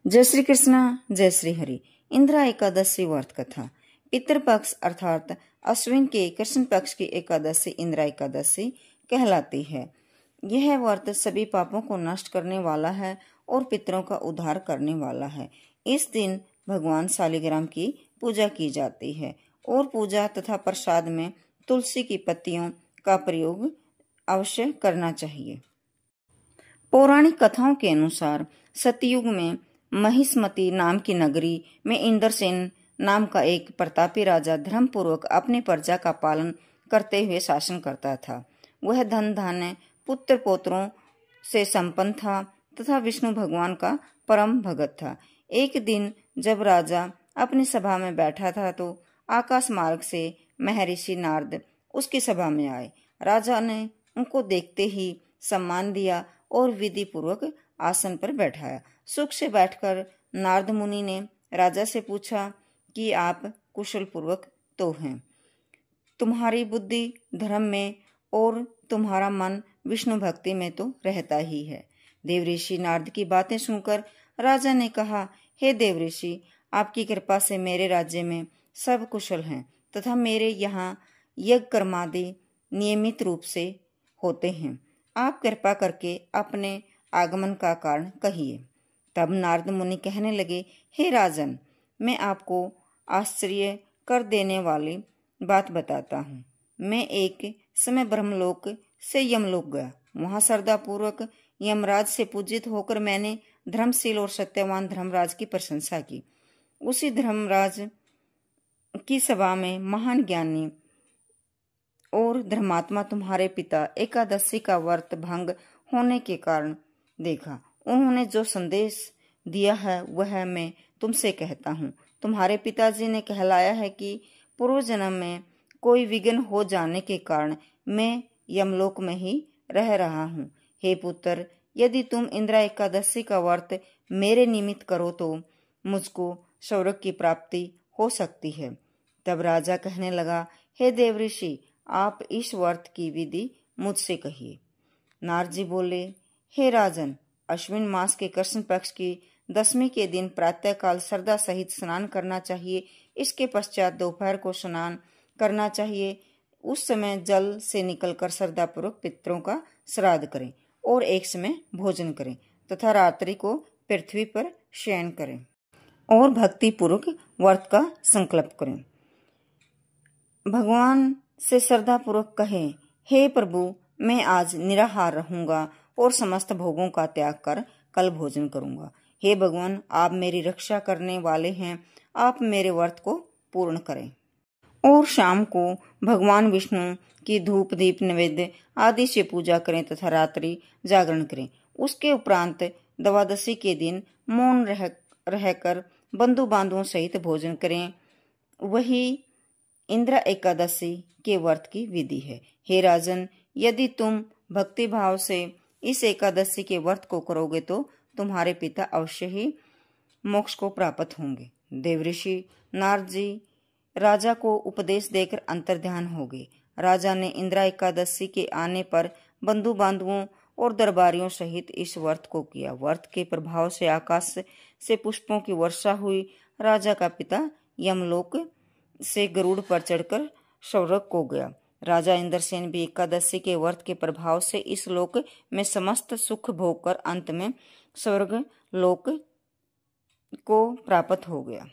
जय श्री कृष्णा, जय श्री हरि। इंदिरा एकादशी व्रत कथा। पितृपक्ष अर्थात अश्विन के कृष्ण पक्ष की एकादशी इंदिरा एकादशी कहलाती है। यह व्रत सभी पापों को नष्ट करने वाला है और पितरों का उद्धार करने वाला है। इस दिन भगवान शालिग्राम की पूजा की जाती है और पूजा तथा प्रसाद में तुलसी की पत्तियों का प्रयोग अवश्य करना चाहिए। पौराणिक कथाओं के अनुसार सतयुग में महिष्मती नाम की नगरी में इंद्रसेन नाम का एक प्रतापी राजा धर्मपूर्वक अपनी प्रजा का पालन करते हुए शासन करता था। वह धन धान्य पुत्र पौत्रों से संपन्न था तथा विष्णु भगवान का परम भगत था। एक दिन जब राजा अपनी सभा में बैठा था तो आकाश मार्ग से महर्षि नारद उसकी सभा में आए। राजा ने उनको देखते ही सम्मान दिया और विधि पूर्वक आसन पर बैठाया। सुख से बैठकर नारद मुनि ने राजा से पूछा कि आप कुशल पूर्वक तो हैं, तुम्हारी बुद्धि धर्म में और तुम्हारा मन विष्णु भक्ति में तो रहता ही है। देवऋषि नारद की बातें सुनकर राजा ने कहा, हे देवऋषि, आपकी कृपा से मेरे राज्य में सब कुशल हैं तथा मेरे यहाँ यज्ञ कर्मादि नियमित रूप से होते हैं। आप कृपा करके अपने आगमन का कारण कहिए। तब नारद मुनि कहने लगे, हे राजन, मैं आपको आश्चर्य कर देने वाली बात बताता हूँ। मैं एक समय ब्रह्मलोक से यमलोक गया। वहां श्रद्धापूर्वक यमराज से पूजित होकर मैंने धर्मशील और सत्यवान धर्मराज की प्रशंसा की। उसी धर्मराज की सभा में महान ज्ञानी और धर्मात्मा तुम्हारे पिता एकादशी का व्रत भंग होने के कारण देखा। उन्होंने जो संदेश दिया है वह मैं तुमसे कहता हूँ। तुम्हारे पिताजी ने कहलाया है कि पूर्व जन्म में कोई विघ्न हो जाने के कारण मैं यमलोक में ही रह रहा हूँ। हे पुत्र, यदि तुम इंदिरा एकादशी का व्रत मेरे निमित्त करो तो मुझको स्वर्ग की प्राप्ति हो सकती है। तब राजा कहने लगा, हे देवऋषि, आप इस व्रत की विधि मुझसे कहिए। नारद जी बोले, हे राजन, अश्विन मास के कृष्ण पक्ष की दशमी के दिन प्रातःकाल श्रद्धा सहित स्नान करना चाहिए। इसके पश्चात दोपहर को स्नान करना चाहिए। उस समय जल से निकलकर श्रद्धापूर्वक पितरों का श्राद्ध करें और एक समय भोजन करें तथा रात्रि को पृथ्वी पर शयन करें और भक्ति पूर्वक व्रत का संकल्प करें। भगवान से श्रद्धापूर्वक कहें, हे प्रभु, मैं आज निराहार रहूंगा और समस्त भोगों का त्याग कर कल भोजन करूंगा। हे भगवान, आप मेरी रक्षा करने वाले हैं, आप मेरे व्रत को पूर्ण करें। और शाम को भगवान विष्णु की धूप दीप नैवेद्य आदि से पूजा करें तथा रात्रि जागरण करें। उसके उपरांत द्वादशी के दिन मौन रहकर बंधु बांधवों सहित भोजन करें। वही इंदिरा एकादशी के व्रत की विधि है। हे राजन, यदि तुम भक्ति भाव से इस एकादशी के व्रत को करोगे तो तुम्हारे पिता अवश्य ही मोक्ष को प्राप्त होंगे। देवऋषि नारद जी राजा को उपदेश देकर अंतर्ध्यान हो गए। राजा ने इंदिरा एकादशी के आने पर बंधु बांधवों और दरबारियों सहित इस व्रत को किया। व्रत के प्रभाव से आकाश से पुष्पों की वर्षा हुई। राजा का पिता यमलोक से गरुड़ पर चढ़कर स्वर्ग को गया। राजा इंद्रसेन भी एकादशी के व्रत के प्रभाव से इस लोक में समस्त सुख भोग कर अंत में स्वर्ग लोक को प्राप्त हो गया।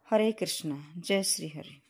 हरे कृष्णा, जय श्री हरि।